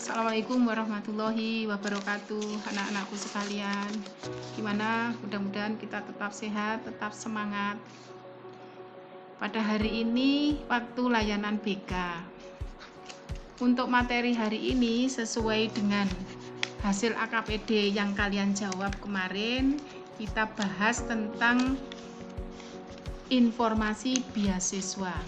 Assalamualaikum warahmatullahi wabarakatuh, anak-anakku sekalian. Gimana? Mudah-mudahan kita tetap sehat, tetap semangat. Pada hari ini, waktu layanan BK. Untuk materi hari ini sesuai dengan hasil AKPD yang kalian jawab kemarin, kita bahas tentang informasi beasiswa.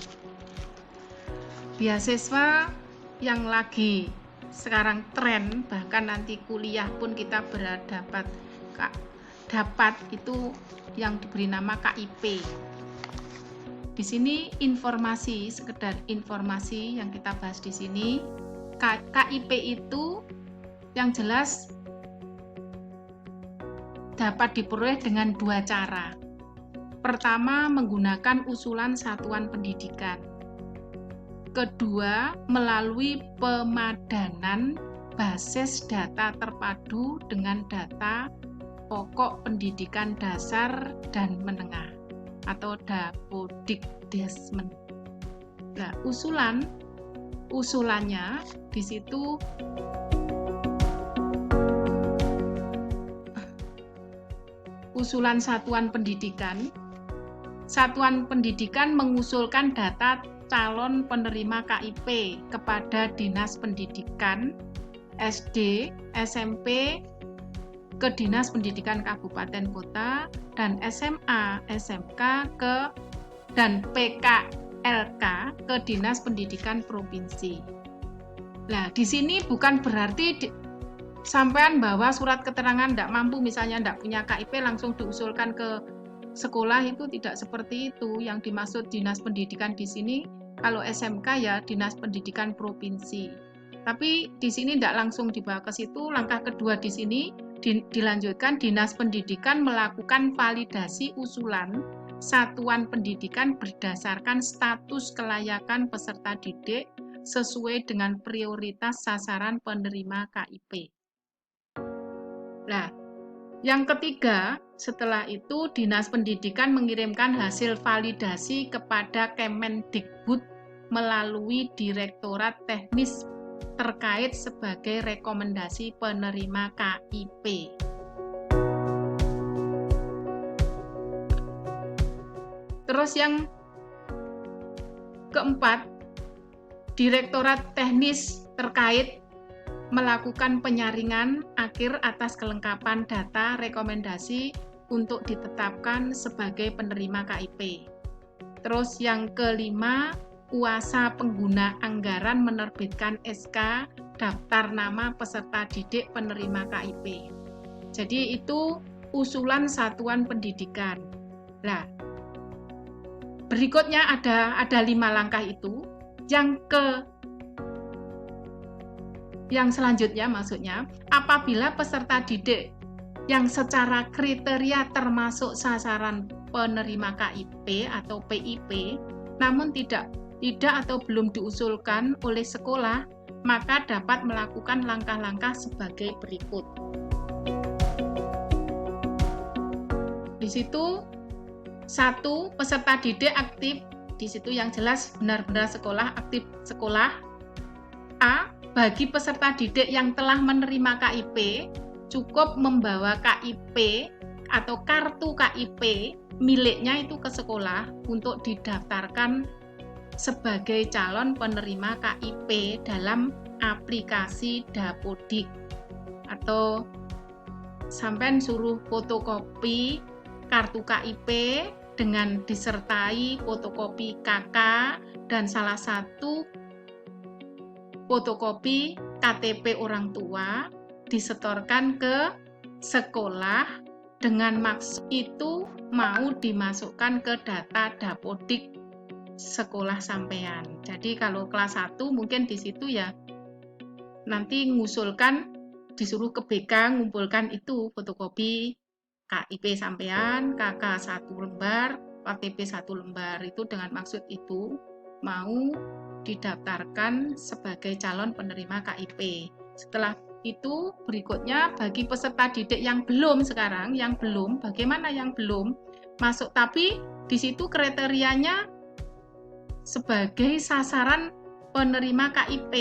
Beasiswa yang lagi sekarang tren, bahkan nanti kuliah pun kita dapat itu yang diberi nama KIP. Di sini informasi, sekedar informasi yang kita bahas di sini. KIP itu yang jelas dapat diperoleh dengan dua cara. Pertama, menggunakan usulan satuan pendidikan. Kedua, melalui pemadanan basis data terpadu dengan data pokok pendidikan dasar dan menengah atau Dapodikdesmen. Nah, usulannya di situ usulan satuan pendidikan. Satuan pendidikan mengusulkan data calon penerima KIP kepada Dinas Pendidikan SD, SMP, ke Dinas Pendidikan Kabupaten Kota, dan SMA, SMK dan PKLK ke Dinas Pendidikan Provinsi. Nah, di sini bukan berarti sampean bawa surat keterangan tidak mampu, misalnya tidak punya KIP langsung diusulkan ke sekolah, itu tidak seperti itu. Yang dimaksud Dinas Pendidikan di sini, kalau SMK ya Dinas Pendidikan Provinsi. Tapi di sini tidak langsung dibawa ke situ. Langkah kedua di sini dilanjutkan, Dinas Pendidikan melakukan validasi usulan satuan pendidikan berdasarkan status kelayakan peserta didik sesuai dengan prioritas sasaran penerima KIP. Nah, yang ketiga, setelah itu Dinas Pendidikan mengirimkan hasil validasi kepada Kemendikbud melalui Direktorat Teknis terkait sebagai rekomendasi penerima KIP. Terus yang keempat, Direktorat Teknis terkait melakukan penyaringan akhir atas kelengkapan data rekomendasi untuk ditetapkan sebagai penerima KIP. Terus yang kelima, kuasa pengguna anggaran menerbitkan SK daftar nama peserta didik penerima KIP. Jadi itu usulan satuan pendidikan. Nah, berikutnya ada 5 langkah itu. Yang selanjutnya maksudnya, apabila peserta didik yang secara kriteria termasuk sasaran penerima KIP atau PIP, namun tidak atau belum diusulkan oleh sekolah, maka dapat melakukan langkah-langkah sebagai berikut. Di situ 1, peserta didik aktif, di situ yang jelas benar-benar sekolah, aktif sekolah. A, bagi peserta didik yang telah menerima KIP, cukup membawa KIP atau kartu KIP miliknya itu ke sekolah untuk didaftarkan sebagai calon penerima KIP dalam aplikasi Dapodik. Atau sampean suruh fotokopi kartu KIP dengan disertai fotokopi KK dan salah satu fotokopi KTP orang tua disetorkan ke sekolah dengan maksud itu mau dimasukkan ke data Dapodik sekolah sampean. Jadi kalau kelas 1 mungkin di situ ya nanti ngusulkan disuruh ke BK ngumpulkan itu fotokopi KIP sampean, KK 1 lembar, KTP 1 lembar, itu dengan maksud itu mau didaftarkan sebagai calon penerima KIP. Setelah itu berikutnya bagi peserta didik yang belum sekarang, bagaimana yang belum masuk tapi di situ kriterianya sebagai sasaran penerima KIP,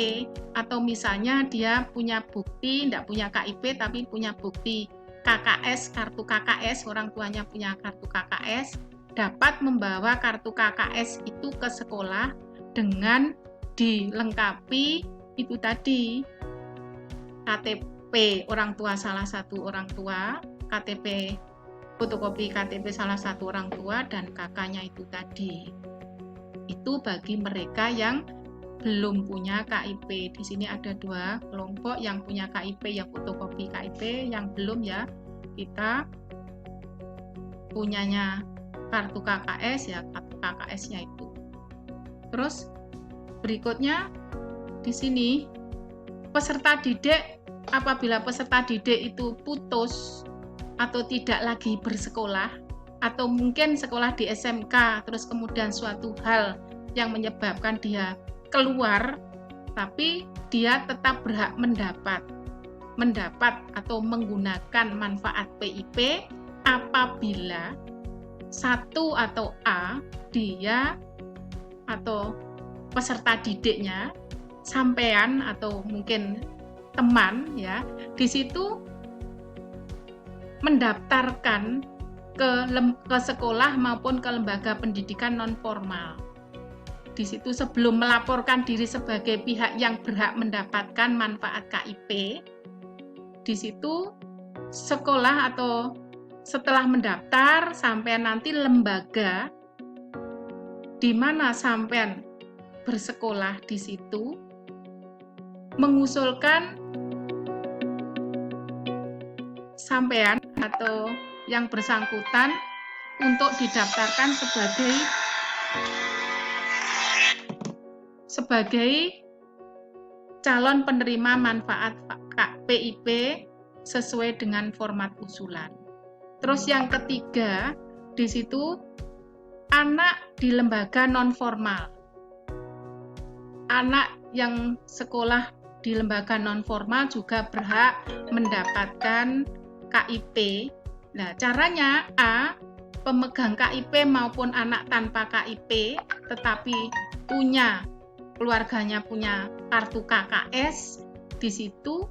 atau misalnya dia punya bukti, tidak punya KIP tapi punya bukti KKS, kartu KKS, orang tuanya punya kartu KKS, dapat membawa kartu KKS itu ke sekolah dengan dilengkapi itu tadi KTP orang tua, salah satu orang tua, KTP, fotokopi KTP salah satu orang tua, dan kakaknya itu tadi. Itu bagi mereka yang belum punya KIP. Di sini ada 2 kelompok, yang punya KIP ya fotokopi KIP, yang belum ya kita punyanya kartu KKS ya kartu KKS-nya itu. Terus berikutnya di sini peserta didik, apabila peserta didik itu putus atau tidak lagi bersekolah, atau mungkin sekolah di SMK terus kemudian suatu hal yang menyebabkan dia keluar, tapi dia tetap berhak mendapat atau menggunakan manfaat PIP apabila 1 atau A, dia atau peserta didiknya, sampean atau mungkin teman ya, di situ mendaftarkan ke sekolah maupun ke lembaga pendidikan non formal. Di situ sebelum melaporkan diri sebagai pihak yang berhak mendapatkan manfaat KIP, di situ sekolah atau setelah mendaftar sampean nanti lembaga di mana sampean bersekolah di situ mengusulkan sampean atau yang bersangkutan untuk didaftarkan sebagai calon penerima manfaat PIP sesuai dengan format usulan. Terus yang ketiga, di situ anak di lembaga non formal. Anak yang sekolah di lembaga non formal juga berhak mendapatkan KIP. Nah, caranya A, pemegang KIP maupun anak tanpa KIP tetapi keluarganya punya kartu KKS, di situ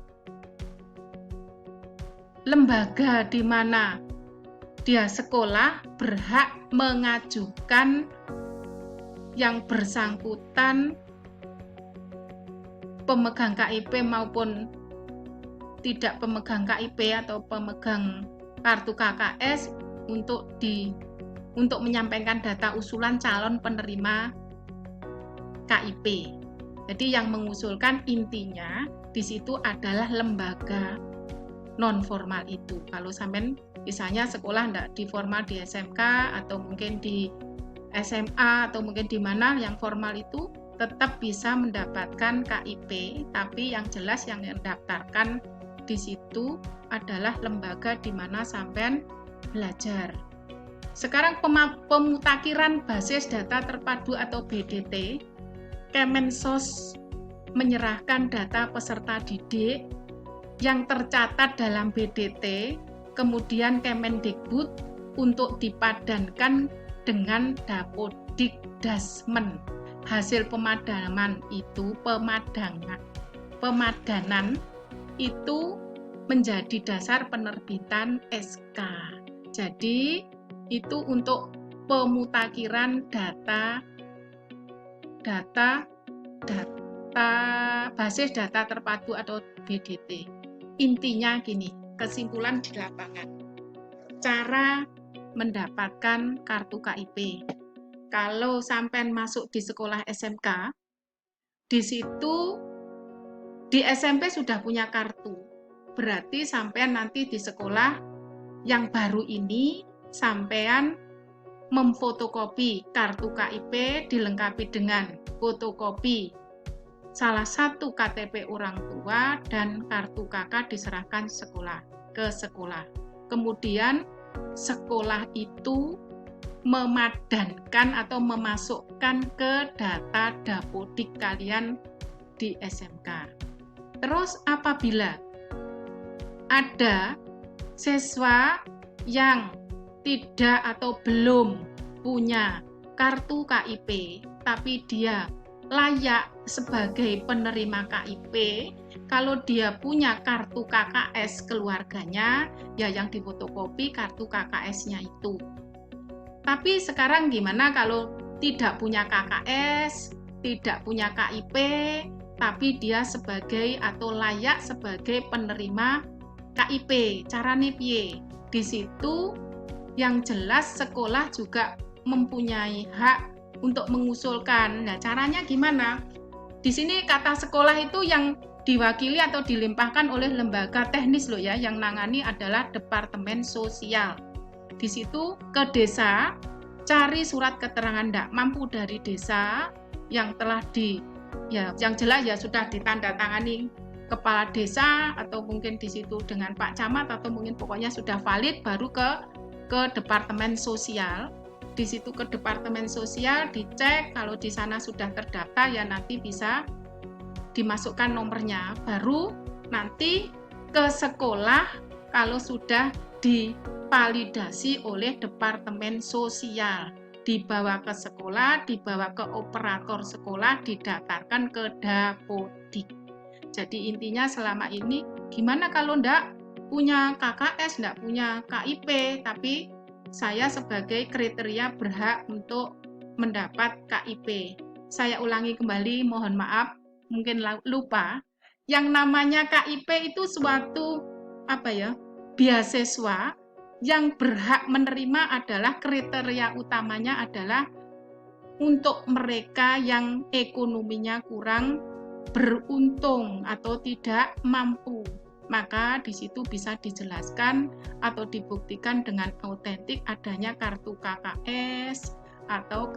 lembaga di mana dia sekolah berhak mengajukan yang bersangkutan pemegang KIP maupun tidak pemegang KIP atau pemegang kartu KKS untuk menyampaikan data usulan calon penerima KIP. Jadi yang mengusulkan intinya di situ adalah lembaga non formal itu. Kalau sampean misalnya sekolah enggak di formal di SMK atau mungkin di SMA atau mungkin di mana yang formal itu tetap bisa mendapatkan KIP, tapi yang jelas yang mendaftarkan di situ adalah lembaga di mana sampean belajar. Sekarang pemutakhiran basis data terpadu atau BDT, Kemensos menyerahkan data peserta didik yang tercatat dalam BDT, kemudian Kemendikbud untuk dipadankan dengan Dapodikdasmen. Hasil pemadanan itu menjadi dasar penerbitan SK. Jadi itu untuk pemutakhiran data basis data terpadu atau BDT. Intinya gini, kesimpulan di lapangan. Cara mendapatkan kartu KIP. Kalau sampean masuk di sekolah SMK, di situ di SMP sudah punya kartu. Berarti sampean nanti di sekolah yang baru ini sampean memfotokopi kartu KIP dilengkapi dengan fotokopi salah satu KTP orang tua dan kartu KK diserahkan ke sekolah. Kemudian sekolah itu memadankan atau memasukkan ke data Dapodik kalian di SMK. Terus apabila ada siswa yang tidak atau belum punya kartu KIP, tapi dia layak sebagai penerima KIP kalau dia punya kartu KKS keluarganya, ya yang difotokopi kartu KKS-nya itu. Tapi sekarang gimana kalau tidak punya KKS, tidak punya KIP, tapi dia sebagai atau layak sebagai penerima KIP? Caranya piye? Di situ yang jelas sekolah juga mempunyai hak untuk mengusulkan. Nah, caranya gimana? Di sini kata sekolah itu yang diwakili atau dilimpahkan oleh lembaga teknis loh ya, yang nangani adalah Departemen Sosial. Di situ ke desa, cari surat keterangan tidak mampu dari desa yang telah yang jelas ya sudah ditandatangani kepala desa atau mungkin di situ dengan Pak Camat atau mungkin pokoknya sudah valid, baru ke Departemen Sosial. Di situ ke Departemen Sosial dicek, kalau di sana sudah terdaftar ya nanti bisa dimasukkan nomornya, baru nanti ke sekolah kalau sudah divalidasi oleh Departemen Sosial, dibawa ke sekolah, dibawa ke operator sekolah, didaftarkan ke Dapodik. Jadi intinya selama ini gimana kalau enggak punya KKS, enggak punya KIP, tapi saya sebagai kriteria berhak untuk mendapat KIP. Saya ulangi kembali, mohon maaf, mungkin lupa. Yang namanya KIP itu suatu beasiswa yang berhak menerima adalah kriteria utamanya adalah untuk mereka yang ekonominya kurang beruntung atau tidak mampu. Maka di situ bisa dijelaskan atau dibuktikan dengan autentik adanya kartu KKS atau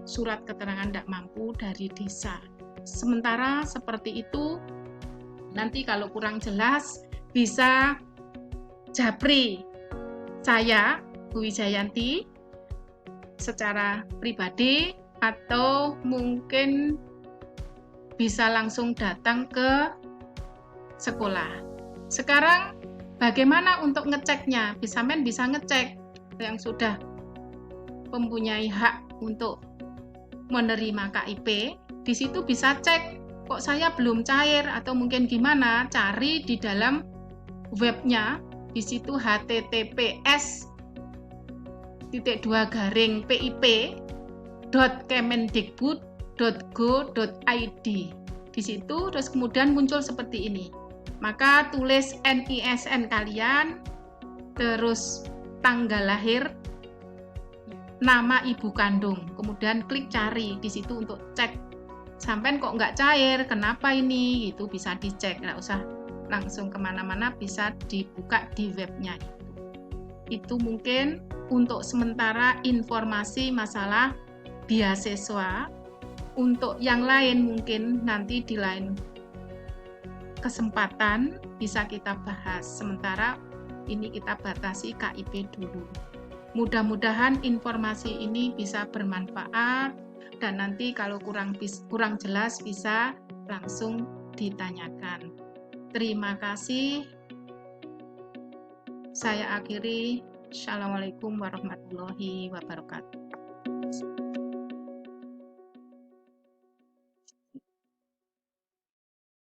surat keterangan tidak mampu dari desa. Sementara seperti itu, nanti kalau kurang jelas bisa japri saya, Bu Wijayanti, secara pribadi atau mungkin bisa langsung datang ke sekolah. Sekarang bagaimana untuk ngeceknya? Bisa ngecek yang sudah mempunyai hak untuk menerima KIP. Di situ bisa cek, kok saya belum cair atau mungkin gimana? Cari di dalam webnya. Di situ https://pip.kemendikbud.go.id. Di situ terus kemudian muncul seperti ini. Maka tulis NISN kalian, terus tanggal lahir, nama ibu kandung, kemudian klik cari di situ untuk cek. Sampai kok nggak cair, kenapa ini? Itu bisa dicek, nggak usah langsung kemana-mana, bisa dibuka di webnya itu. Itu mungkin untuk sementara informasi masalah beasiswa. Untuk yang lain mungkin nanti di lain kesempatan bisa kita bahas. Sementara ini kita batasi KIP dulu. Mudah-mudahan informasi ini bisa bermanfaat dan nanti kalau kurang jelas bisa langsung ditanyakan. Terima kasih. Saya akhiri. Assalamualaikum warahmatullahi wabarakatuh.